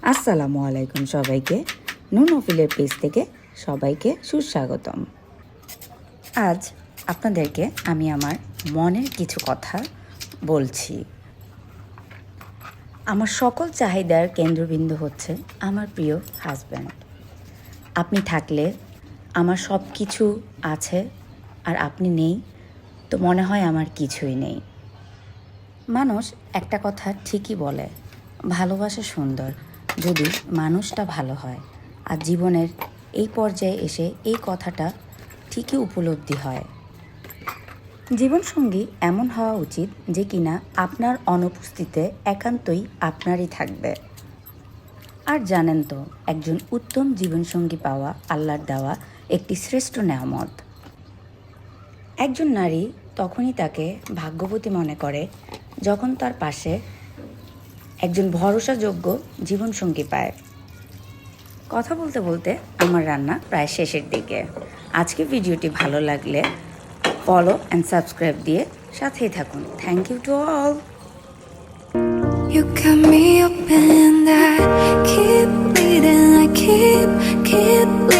আসসালামু আলাইকুম সবাইকে। নুন অফিলের পেজ থেকে সবাইকে সুস্বাগতম। আজ আপনাদেরকে আমি আমার মনের কিছু কথা বলছি। আমার সকল চাহিদার কেন্দ্রবিন্দু হচ্ছে আমার প্রিয় হাজব্যান্ড। আপনি থাকলে আমার সব কিছু আছে, আর আপনি নেই তো মনে হয় আমার কিছুই নেই। মানুষ একটা কথা ঠিকই বলে, ভালোবাসা সুন্দর যদি মানুষটা ভালো হয়। আর জীবনের এই পর্যায়ে এসে এই কথাটা ঠিকই উপলব্ধি হয়। জীবনসঙ্গী এমন হওয়া উচিত যে কিনা আপনার অনুপস্থিতিতে একান্তই আপনারই থাকবে। আর জানেন তো, একজন উত্তম জীবনসঙ্গী পাওয়া আল্লাহর দেওয়া একটি শ্রেষ্ঠ নেয়ামত। একজন নারী তখনই তাকে ভাগ্যবতী মনে করে যখন তার পাশে একজন ভরসাযোগ্য জীবনসঙ্গী পায়। কথা বলতে বলতে আমার রান্না প্রায় শেষের দিকে। আজকে ভিডিওটি ভালো লাগলে ফলো অ্যান্ড সাবস্ক্রাইব দিয়ে সাথেই থাকুন। Thank you to all. You got me up and I keep bleeding, I keep